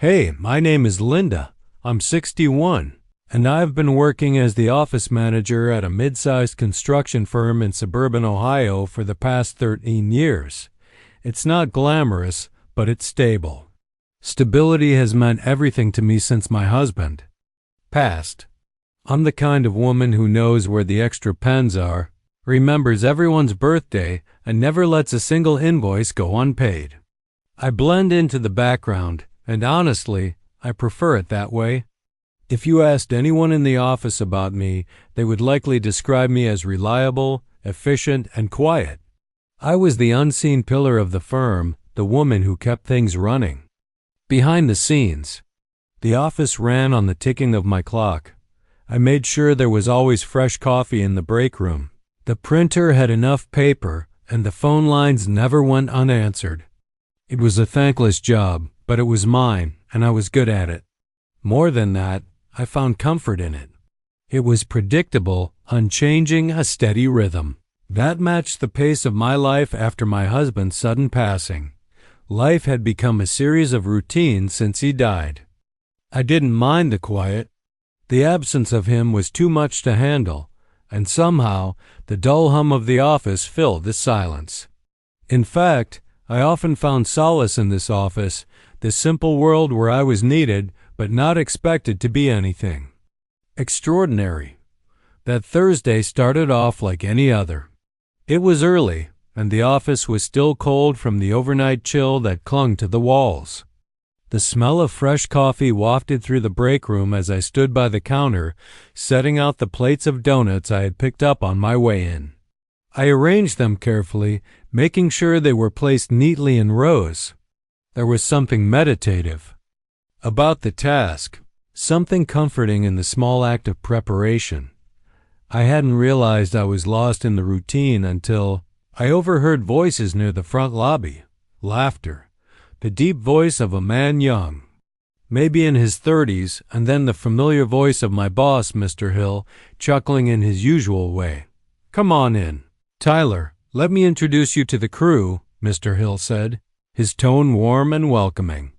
Hey, my name is Linda. I'm 61, and I've been working as the office manager at a mid-sized construction firm in suburban Ohio for the past 13 years. It's not glamorous, but it's stable. Stability has meant everything to me since my husband passed. I'm the kind of woman who knows where the extra pens are, remembers everyone's birthday, and never lets a single invoice go unpaid. I blend into the background, and honestly, I prefer it that way. If you asked anyone in the office about me, they would likely describe me as reliable, efficient, and quiet. I was the unseen pillar of the firm, the woman who kept things running. Behind the scenes, the office ran on the ticking of my clock. I made sure there was always fresh coffee in the break room. The printer had enough paper, and the phone lines never went unanswered. It was a thankless job, but it was mine, and I was good at it. More than that, I found comfort in it. It was predictable, unchanging, a steady rhythm. That matched the pace of my life after my husband's sudden passing. Life had become a series of routines since he died. I didn't mind the quiet. The absence of him was too much to handle, and somehow the dull hum of the office filled the silence. In fact, I often found solace in this office, this simple world where I was needed but not expected to be anything extraordinary. That Thursday started off like any other. It was early, and the office was still cold from the overnight chill that clung to the walls. The smell of fresh coffee wafted through the break room as I stood by the counter, setting out the plates of donuts I had picked up on my way in. I arranged them carefully, making sure they were placed neatly in rows. There was something meditative about the task, something comforting in the small act of preparation. I hadn't realized I was lost in the routine until I overheard voices near the front lobby, laughter. The deep voice of a man young, maybe in his 30s, and then the familiar voice of my boss, Mr. Hill, chuckling in his usual way. "Come on in. Tyler, let me introduce you to the crew," Mr. Hill said, his tone warm and welcoming.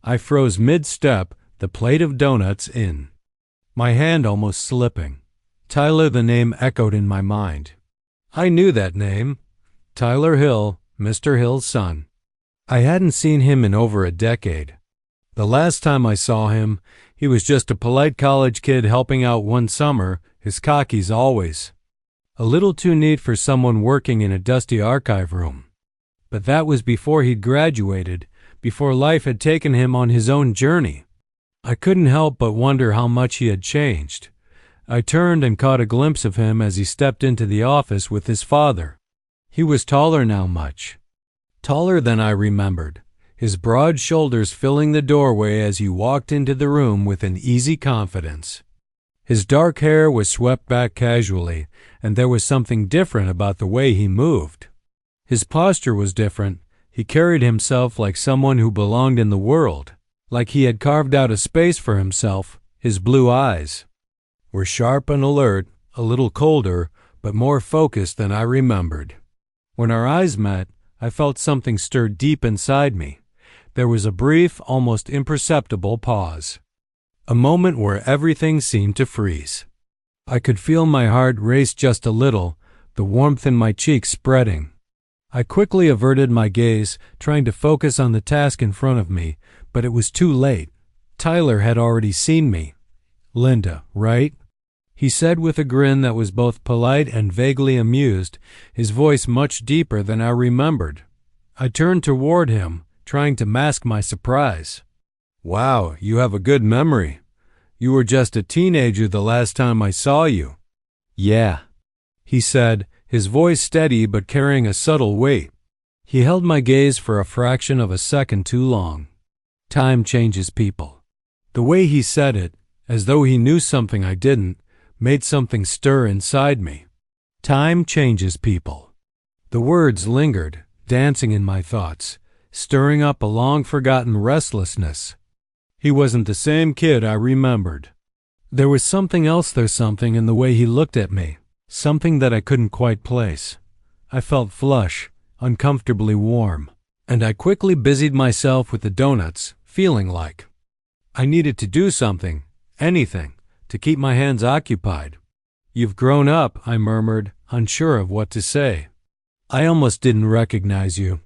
I froze mid-step, the plate of donuts in, my hand almost slipping. Tyler, the name echoed in my mind. I knew that name. Tyler Hill, Mr. Hill's son. I hadn't seen him in over a decade. The last time I saw him, he was just a polite college kid helping out one summer, his khakis always. A little too neat for someone working in a dusty archive room. But that was before he'd graduated, before life had taken him on his own journey. I couldn't help but wonder how much he had changed. I turned and caught a glimpse of him as he stepped into the office with his father. He was taller now, much taller than I remembered, his broad shoulders filling the doorway as he walked into the room with an easy confidence. His dark hair was swept back casually, and there was something different about the way he moved. His posture was different. He carried himself like someone who belonged in the world, like he had carved out a space for himself. His blue eyes were sharp and alert, a little colder, but more focused than I remembered. When our eyes met, I felt something stir deep inside me. There was a brief, almost imperceptible pause. A moment where everything seemed to freeze. I could feel my heart race just a little, the warmth in my cheeks spreading. I quickly averted my gaze, trying to focus on the task in front of me, but it was too late. Tyler had already seen me. "Linda, right?" he said with a grin that was both polite and vaguely amused, his voice much deeper than I remembered. I turned toward him, trying to mask my surprise. "Wow, you have a good memory. You were just a teenager the last time I saw you." "Yeah," he said, his voice steady but carrying a subtle weight. He held my gaze for a fraction of a second too long. Time changes people. The way he said it, as though he knew something I didn't, made something stir inside me. Time changes people. The words lingered, dancing in my thoughts, stirring up a long-forgotten restlessness. He wasn't the same kid I remembered. There was something else, something in the way he looked at me, something that I couldn't quite place. I felt flush, uncomfortably warm, and I quickly busied myself with the donuts, feeling like I needed to do something, anything, to keep my hands occupied. "You've grown up," I murmured, unsure of what to say. "I almost didn't recognize you."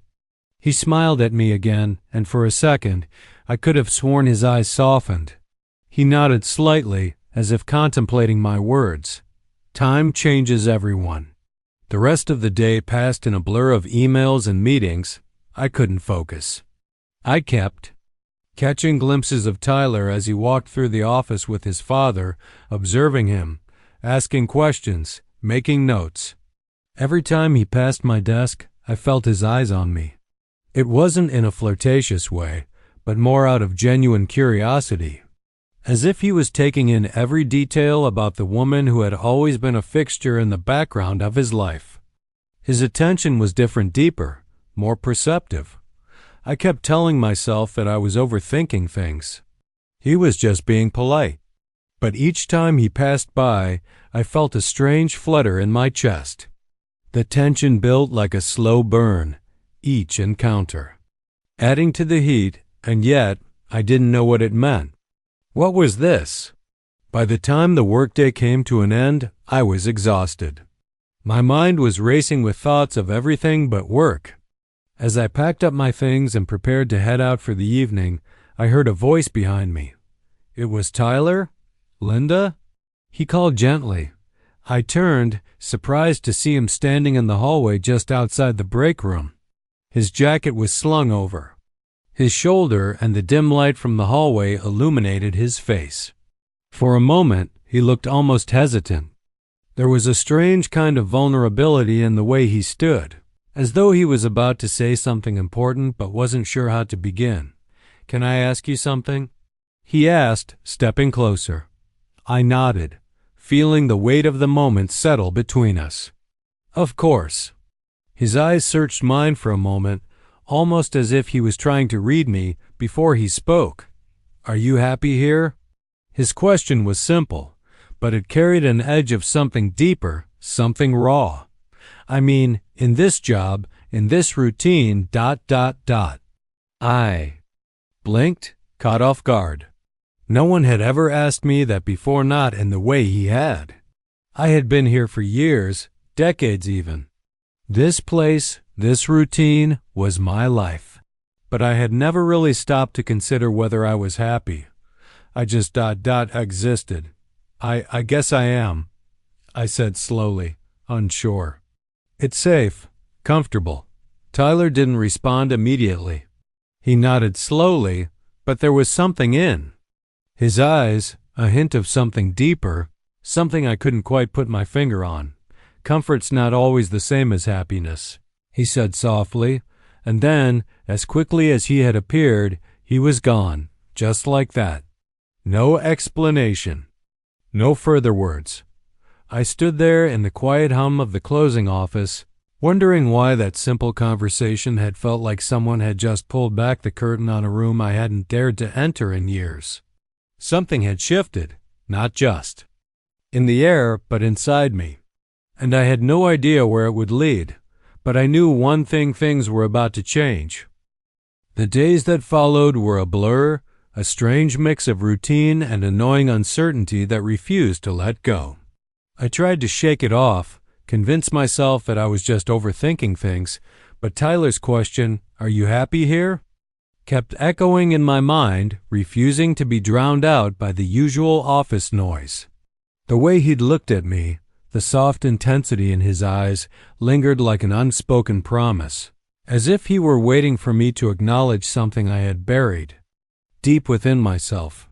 He smiled at me again, and for a second, I could have sworn his eyes softened. He nodded slightly, as if contemplating my words. Time changes everyone. The rest of the day passed in a blur of emails and meetings. I couldn't focus. I kept catching glimpses of Tyler as he walked through the office with his father, observing him, asking questions, making notes. Every time he passed my desk, I felt his eyes on me. It wasn't in a flirtatious way, but more out of genuine curiosity, as if he was taking in every detail about the woman who had always been a fixture in the background of his life. His attention was different, deeper, more perceptive. I kept telling myself that I was overthinking things. He was just being polite. But each time he passed by, I felt a strange flutter in my chest. The tension built like a slow burn, each encounter, adding to the heat, and yet I didn't know what it meant. What was this? By the time the workday came to an end, I was exhausted. My mind was racing with thoughts of everything but work. As I packed up my things and prepared to head out for the evening, I heard a voice behind me. It was Tyler? Linda? He called gently. I turned, surprised to see him standing in the hallway just outside the break room. His jacket was slung over his shoulder, and the dim light from the hallway illuminated his face. For a moment, he looked almost hesitant. There was a strange kind of vulnerability in the way he stood, as though he was about to say something important but wasn't sure how to begin. "Can I ask you something?" he asked, stepping closer. I nodded, feeling the weight of the moment settle between us. "Of course." His eyes searched mine for a moment, almost as if he was trying to read me before he spoke. "Are you happy here?" His question was simple, but it carried an edge of something deeper, something raw. I mean, in this job, in this routine, ... I blinked, caught off guard. No one had ever asked me that before, not in the way he had. I had been here for years, decades even. This place, this routine, was my life. But I had never really stopped to consider whether I was happy. I just ... existed. I guess I am," I said slowly, unsure. "It's safe, comfortable." Tyler didn't respond immediately. He nodded slowly, but there was something in his eyes, a hint of something deeper, something I couldn't quite put my finger on. "Comfort's not always the same as happiness," he said softly, and then, as quickly as he had appeared, he was gone, just like that. No explanation. No further words. I stood there in the quiet hum of the closing office, wondering why that simple conversation had felt like someone had just pulled back the curtain on a room I hadn't dared to enter in years. Something had shifted, not just in the air, but inside me. And I had no idea where it would lead, but I knew one thing: things were about to change. The days that followed were a blur, a strange mix of routine and annoying uncertainty that refused to let go. I tried to shake it off, convince myself that I was just overthinking things, but Tyler's question, "Are you happy here?" kept echoing in my mind, refusing to be drowned out by the usual office noise. The way he'd looked at me, the soft intensity in his eyes, lingered like an unspoken promise, as if he were waiting for me to acknowledge something I had buried deep within myself.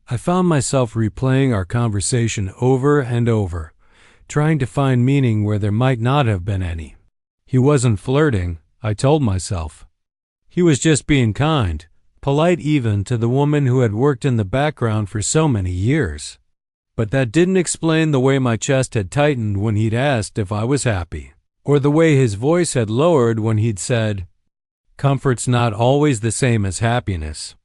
I found myself replaying our conversation over and over, trying to find meaning where there might not have been any. He wasn't flirting, I told myself. He was just being kind, polite even to the woman who had worked in the background for so many years. But that didn't explain the way my chest had tightened when he'd asked if I was happy, or the way his voice had lowered when he'd said, "Comfort's not always the same as happiness."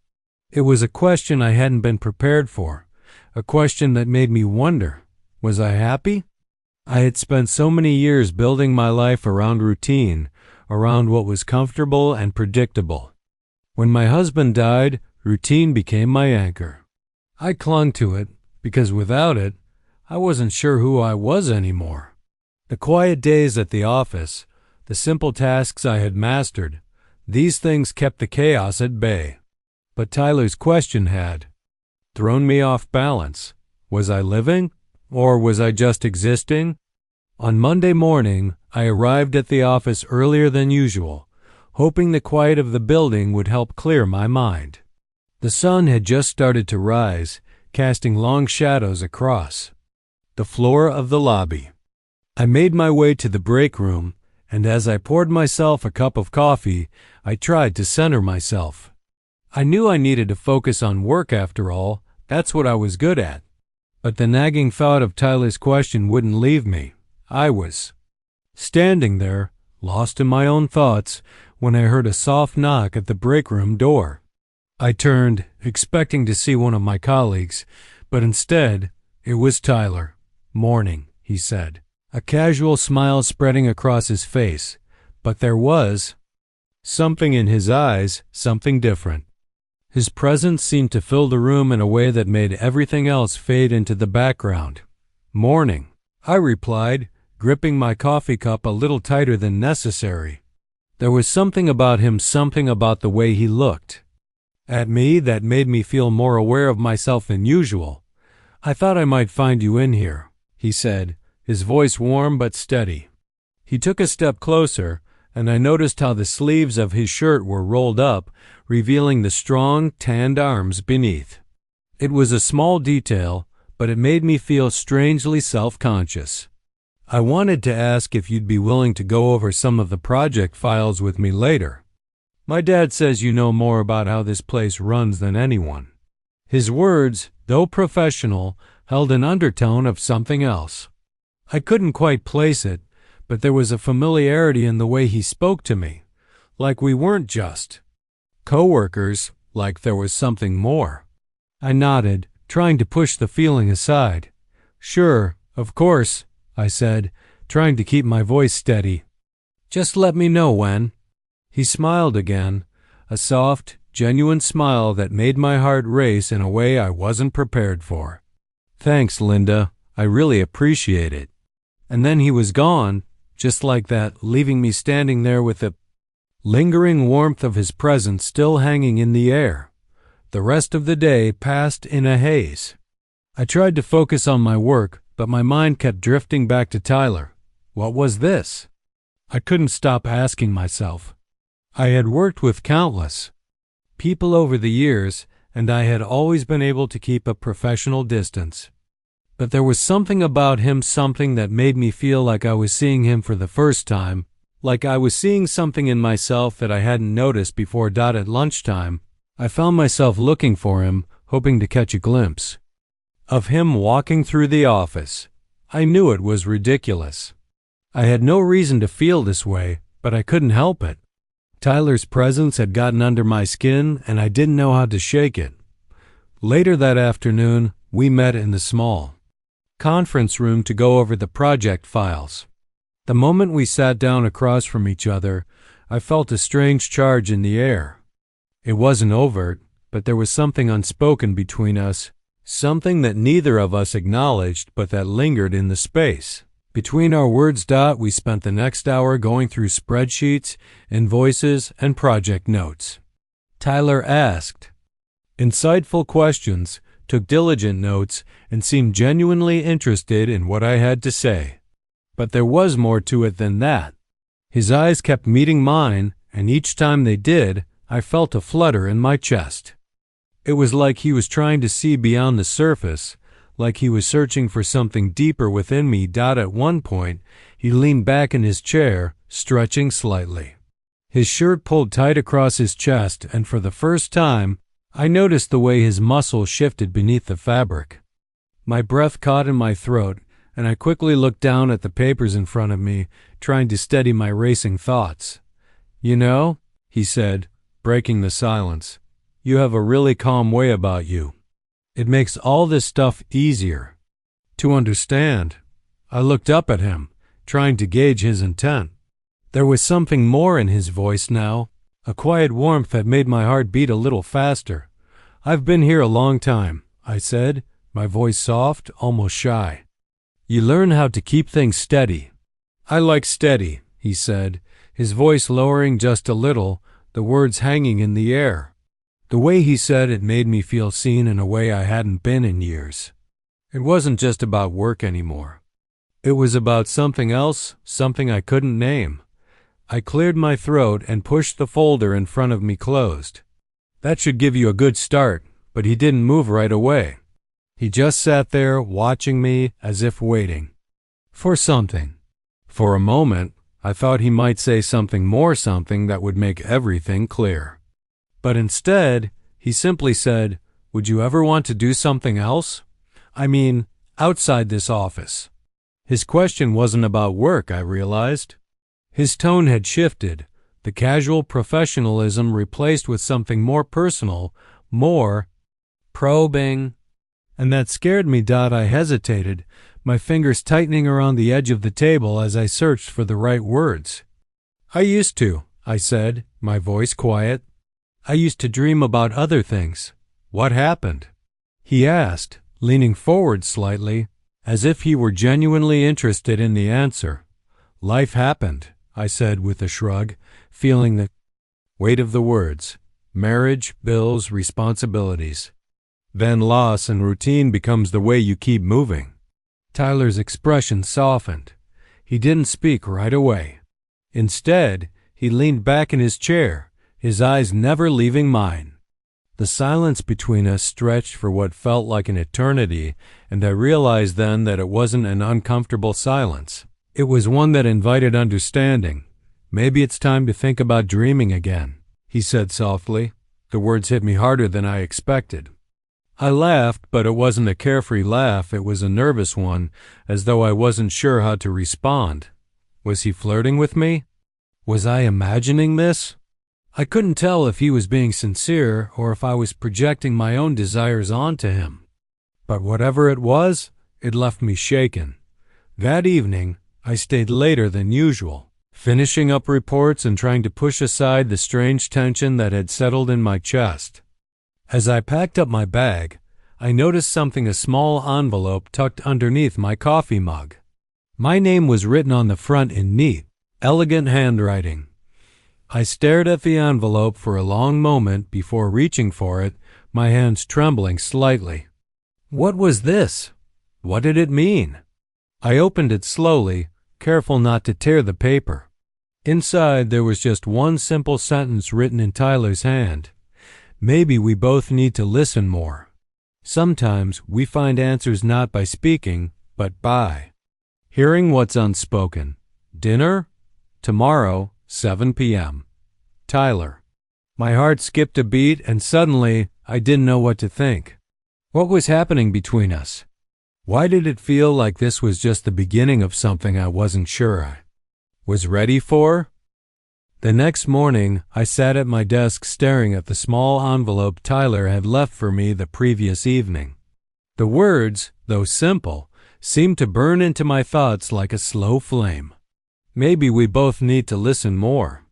It was a question I hadn't been prepared for, a question that made me wonder, was I happy? I had spent so many years building my life around routine, around what was comfortable and predictable. When my husband died, routine became my anchor. I clung to it because without it, I wasn't sure who I was anymore. The quiet days at the office, the simple tasks I had mastered, these things kept the chaos at bay. But Tyler's question had thrown me off balance. Was I living, or was I just existing? On Monday morning, I arrived at the office earlier than usual, hoping the quiet of the building would help clear my mind. The sun had just started to rise, casting long shadows across the floor of the lobby. I made my way to the break room, and as I poured myself a cup of coffee, I tried to center myself. I knew I needed to focus on work after all, that's what I was good at. But the nagging thought of Tyler's question wouldn't leave me. I was standing there, lost in my own thoughts, when I heard a soft knock at the break room door. I turned, expecting to see one of my colleagues, but instead, it was Tyler. "Morning," he said, a casual smile spreading across his face, but there was something in his eyes, something different. His presence seemed to fill the room in a way that made everything else fade into the background. "Morning," I replied, gripping my coffee cup a little tighter than necessary. There was something about him, something about the way he looked at me that made me feel more aware of myself than usual. "I thought I might find you in here," he said, his voice warm but steady. He took a step closer, and I noticed how the sleeves of his shirt were rolled up, revealing the strong, tanned arms beneath. It was a small detail, but it made me feel strangely self-conscious. "I wanted to ask if you'd be willing to go over some of the project files with me later. My dad says you know more about how this place runs than anyone." His words, though professional, held an undertone of something else. I couldn't quite place it, but there was a familiarity in the way he spoke to me, like we weren't just coworkers, like there was something more. I nodded, trying to push the feeling aside. "Sure, of course," I said, trying to keep my voice steady. "Just let me know when." He smiled again, a soft, genuine smile that made my heart race in a way I wasn't prepared for. "Thanks, Linda. I really appreciate it." And then he was gone, just like that, leaving me standing there with the lingering warmth of his presence still hanging in the air. The rest of the day passed in a haze. I tried to focus on my work, but my mind kept drifting back to Tyler. What was this? I couldn't stop asking myself. I had worked with countless people over the years, and I had always been able to keep a professional distance. But there was something about him, something that made me feel like I was seeing him for the first time, like I was seeing something in myself that I hadn't noticed before. At lunchtime, I found myself looking for him, hoping to catch a glimpse of him walking through the office. I knew it was ridiculous. I had no reason to feel this way, but I couldn't help it. Tyler's presence had gotten under my skin, and I didn't know how to shake it. Later that afternoon, we met in the small conference room to go over the project files. The moment we sat down across from each other, I felt a strange charge in the air. It wasn't overt, but there was something unspoken between us, something that neither of us acknowledged but that lingered in the space between our words. We spent the next hour going through spreadsheets, invoices, and project notes. Tyler asked insightful questions, took diligent notes, and seemed genuinely interested in what I had to say. But there was more to it than that. His eyes kept meeting mine, and each time they did, I felt a flutter in my chest. It was like he was trying to see beyond the surface, like he was searching for something deeper within me. At one point, he leaned back in his chair, stretching slightly. His shirt pulled tight across his chest, and for the first time, I noticed the way his muscles shifted beneath the fabric. My breath caught in my throat, and I quickly looked down at the papers in front of me, trying to steady my racing thoughts. "You know," he said, breaking the silence, "you have a really calm way about you. It makes all this stuff easier to understand." I looked up at him, trying to gauge his intent. There was something more in his voice now, a quiet warmth that made my heart beat a little faster. "I've been here a long time. I said, my voice soft, almost shy. You learn how to keep things steady. I like steady, he said, his voice lowering just a little, the words hanging in the air. The way he said it made me feel seen in a way I hadn't been in years. It wasn't just about work anymore. It was about something else, something I couldn't name. I cleared my throat and pushed the folder in front of me closed. That should give you a good start, but he didn't move right away. He just sat there watching me as if waiting for something. For a moment, I thought he might say something that would make everything clear. But instead, he simply said, "Would you ever want to do something else? I mean, outside this office." His question wasn't about work, I realized. His tone had shifted, the casual professionalism replaced with something more personal, more probing. And that scared me. I hesitated, my fingers tightening around the edge of the table as I searched for the right words. I used to, I said, my voice quiet. I used to dream about other things. What happened? He asked, leaning forward slightly, as if he were genuinely interested in the answer. Life happened, I said with a shrug, feeling the weight of the words. Marriage, bills, responsibilities. Then loss and routine becomes the way you keep moving. Tyler's expression softened. He didn't speak right away. Instead, he leaned back in his chair, his eyes never leaving mine. The silence between us stretched for what felt like an eternity, and I realized then that it wasn't an uncomfortable silence. It was one that invited understanding. Maybe it's time to think about dreaming again, he said softly. The words hit me harder than I expected. I laughed, but it wasn't a carefree laugh, it was a nervous one, as though I wasn't sure how to respond. Was he flirting with me? Was I imagining this? I couldn't tell if he was being sincere or if I was projecting my own desires onto him. But whatever it was, it left me shaken. That evening, I stayed later than usual, finishing up reports and trying to push aside the strange tension that had settled in my chest. As I packed up my bag, I noticed something, a small envelope tucked underneath my coffee mug. My name was written on the front in neat, elegant handwriting. I stared at the envelope for a long moment before reaching for it, my hands trembling slightly. What was this? What did it mean? I opened it slowly, careful not to tear the paper. Inside there was just one simple sentence written in Tyler's hand. Maybe we both need to listen more. Sometimes we find answers not by speaking, but by hearing what's unspoken. Dinner? Tomorrow, 7 p.m. Tyler. My heart skipped a beat and suddenly I didn't know what to think. What was happening between us? Why did it feel like this was just the beginning of something I wasn't sure I was ready for? The next morning, I sat at my desk staring at the small envelope Tyler had left for me the previous evening. The words, though simple, seemed to burn into my thoughts like a slow flame. Maybe we both need to listen more.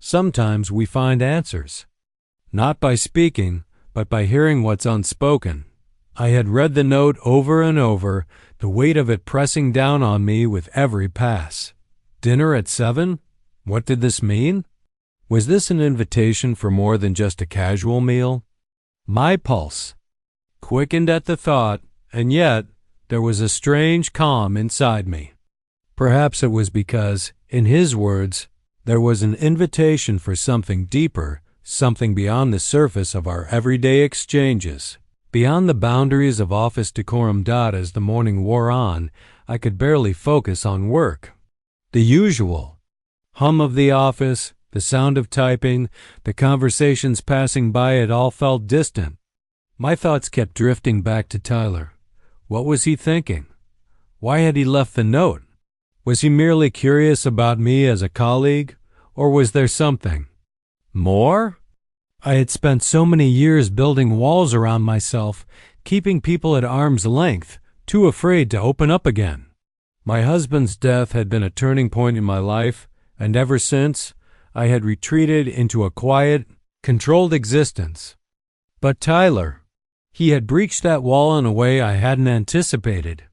Sometimes we find answers, not by speaking, but by hearing what's unspoken. I had read the note over and over, the weight of it pressing down on me with every pass. Dinner at 7? What did this mean? Was this an invitation for more than just a casual meal? My pulse quickened at the thought, and yet there was a strange calm inside me. Perhaps it was because, in his words, there was an invitation for something deeper, something beyond the surface of our everyday exchanges, beyond the boundaries of office decorum. As the morning wore on, I could barely focus on work. The usual hum of the office, the sound of typing, the conversations passing by, it all felt distant. My thoughts kept drifting back to Tyler. What was he thinking? Why had he left the note? Was he merely curious about me as a colleague, or was there something more? I had spent so many years building walls around myself, keeping people at arm's length, too afraid to open up again. My husband's death had been a turning point in my life, and ever since, I had retreated into a quiet, controlled existence. But Tyler, He had breached that wall in a way I hadn't anticipated.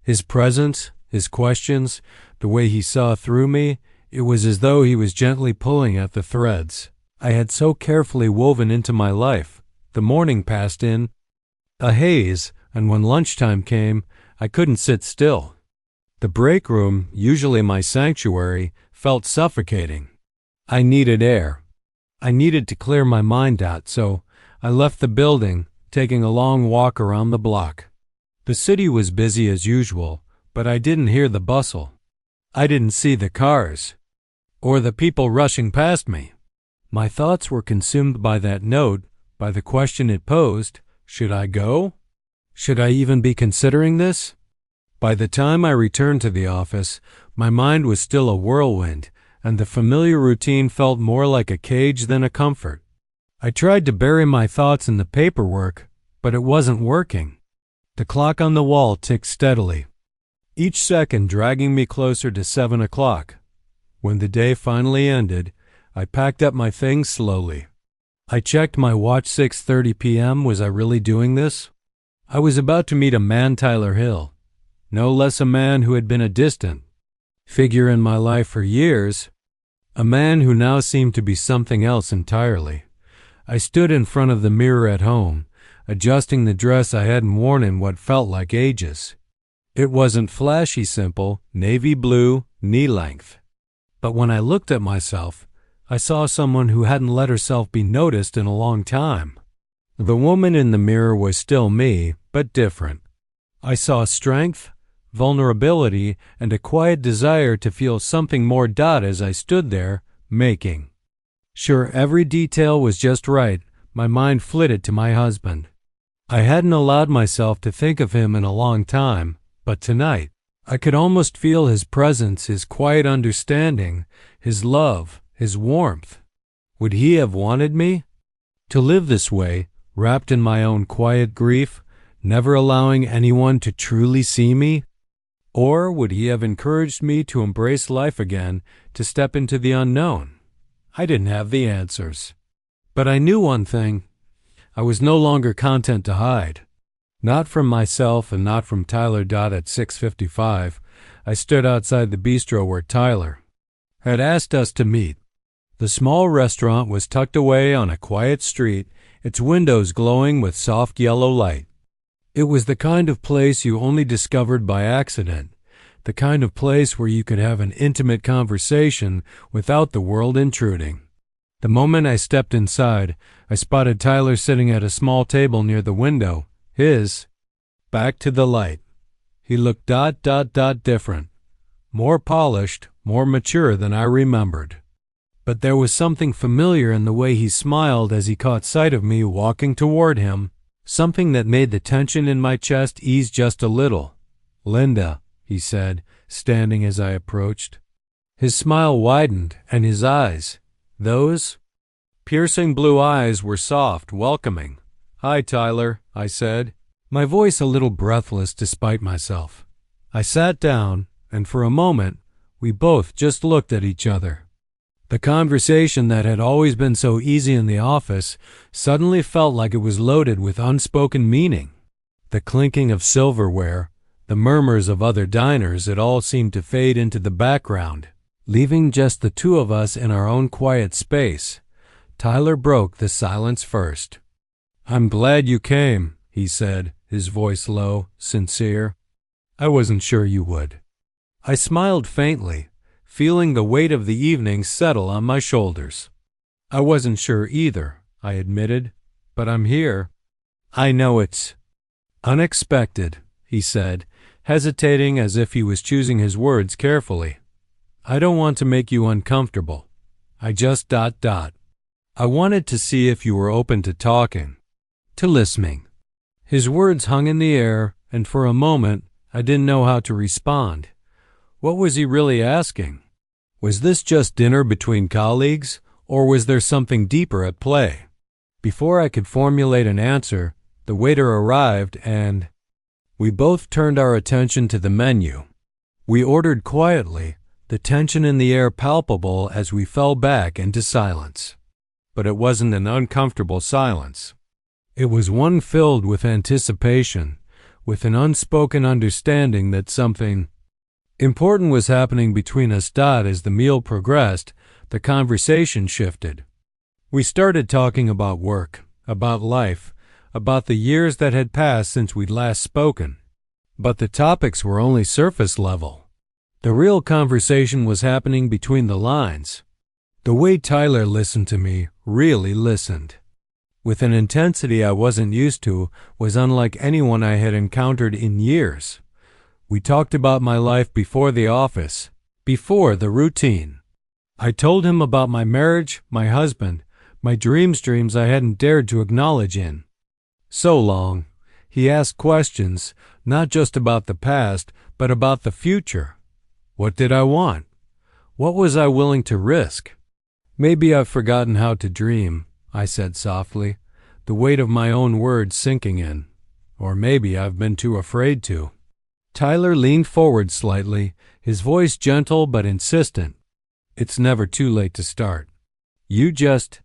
His presence, his questions, the way he saw through me, it was as though he was gently pulling at the threads I had so carefully woven into my life. The morning passed in a haze, and when lunchtime came, I couldn't sit still. The break room, usually my sanctuary, felt suffocating. I needed air. I needed to clear my mind out, so I left the building, taking a long walk around the block. The city was busy as usual, but I didn't hear the bustle. I didn't see the cars or the people rushing past me. My thoughts were consumed by that note, by the question it posed, should I go? Should I even be considering this? By the time I returned to the office, my mind was still a whirlwind, and the familiar routine felt more like a cage than a comfort. I tried to bury my thoughts in the paperwork, but it wasn't working. The clock on the wall ticked steadily, each second dragging me closer to 7 o'clock. When the day finally ended, I packed up my things slowly. I checked my watch. 6:30 p.m. Was I really doing this? I was about to meet a man, Tyler Hill, no less a man who had been a distant figure in my life for years, a man who now seemed to be something else entirely. I stood in front of the mirror at home, adjusting the dress I hadn't worn in what felt like ages. It wasn't flashy, simple, navy blue, knee-length. But when I looked at myself, I saw someone who hadn't let herself be noticed in a long time. The woman in the mirror was still me, but different. I saw strength, vulnerability, and a quiet desire to feel something more. As I stood there, making sure every detail was just right, my mind flitted to my husband. I hadn't allowed myself to think of him in a long time, but tonight, I could almost feel his presence, his quiet understanding, his love, his warmth. Would he have wanted me to live this way, wrapped in my own quiet grief, never allowing anyone to truly see me? Or would he have encouraged me to embrace life again, to step into the unknown? I didn't have the answers. But I knew one thing. I was no longer content to hide. Not from myself and not from Tyler. At 6:55, I stood outside the bistro where Tyler had asked us to meet. The small restaurant was tucked away on a quiet street, its windows glowing with soft yellow light. It was the kind of place you only discovered by accident, the kind of place where you could have an intimate conversation without the world intruding. The moment I stepped inside, I spotted Tyler sitting at a small table near the window, his back to the light. He looked different, more polished, more mature than I remembered. But there was something familiar in the way he smiled as he caught sight of me walking toward him, something that made the tension in my chest ease just a little. "Linda," he said, standing as I approached. His smile widened, and his eyes, those piercing blue eyes, were soft, welcoming. "Hi, Tyler," I said, my voice a little breathless despite myself. I sat down, and for a moment, we both just looked at each other. The conversation that had always been so easy in the office suddenly felt like it was loaded with unspoken meaning. The clinking of silverware, the murmurs of other diners, it all seemed to fade into the background, leaving just the two of us in our own quiet space. Tyler broke the silence first. "I'm glad you came," he said, his voice low, sincere. "I wasn't sure you would." I smiled faintly, feeling the weight of the evening settle on my shoulders. "I wasn't sure either," I admitted, "but I'm here." "I know it's unexpected," he said, hesitating as if he was choosing his words carefully. "I don't want to make you uncomfortable. I just ... I wanted to see if you were open to talking, to listening." His words hung in the air, and for a moment I didn't know how to respond. What was he really asking? Was this just dinner between colleagues, or was there something deeper at play? Before I could formulate an answer, the waiter arrived and we both turned our attention to the menu. We ordered quietly, the tension in the air palpable as we fell back into silence. But it wasn't an uncomfortable silence. It was one filled with anticipation, with an unspoken understanding that something important was happening between us. As the meal progressed, the conversation shifted. We started talking about work, about life, about the years that had passed since we'd last spoken. But the topics were only surface level. The real conversation was happening between the lines. The way Tyler listened to me, really listened, with an intensity I wasn't used to, was unlike anyone I had encountered in years. We talked about my life before the office, before the routine. I told him about my marriage, my husband, my dreams I hadn't dared to acknowledge in so long. He asked questions, not just about the past, but about the future. What did I want? What was I willing to risk? Maybe I've forgotten how to dream, I said softly, the weight of my own words sinking in. Or maybe I've been too afraid to. Tyler leaned forward slightly, his voice gentle but insistent. It's never too late to start. You just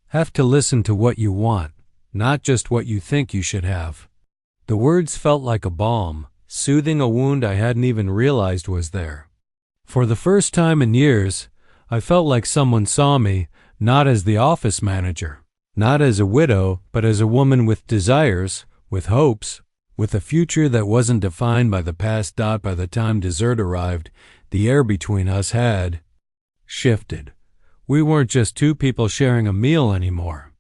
have to listen to what you want, not just what you think you should have. The words felt like a balm, soothing a wound I hadn't even realized was there. For the first time in years, I felt like someone saw me, not as the office manager, not as a widow, but as a woman with desires, with hopes, with a future that wasn't defined by the past. By the time dessert arrived, the air between us had shifted. We weren't just two people sharing a meal anymore.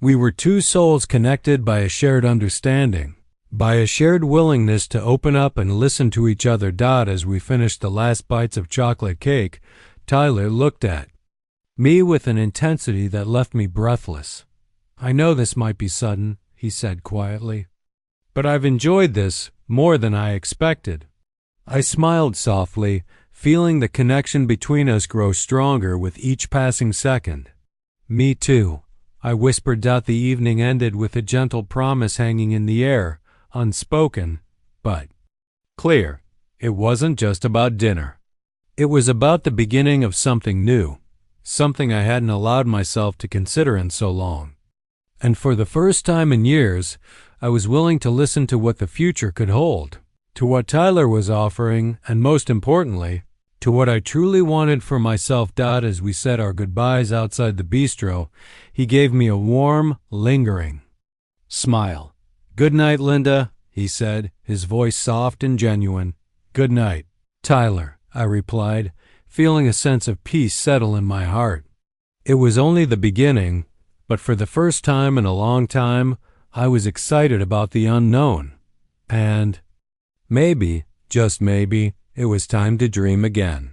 We were two souls connected by a shared understanding, by a shared willingness to open up and listen to each other. As we finished the last bites of chocolate cake, Tyler looked at me with an intensity that left me breathless. I know this might be sudden, he said quietly, but I've enjoyed this more than I expected. I smiled softly, feeling the connection between us grow stronger with each passing second. Me too, I whispered. The evening ended with a gentle promise hanging in the air, unspoken, but clear. It wasn't just about dinner. It was about the beginning of something new, something I hadn't allowed myself to consider in so long. And for the first time in years, I was willing to listen to what the future could hold, to what Tyler was offering, and most importantly, to what I truly wanted for myself. As we said our goodbyes outside the bistro, he gave me a warm, lingering smile. "Good night, Linda," he said, his voice soft and genuine. "Good night, Tyler," I replied, feeling a sense of peace settle in my heart. It was only the beginning, but for the first time in a long time, I was excited about the unknown. And maybe, just maybe, it was time to dream again.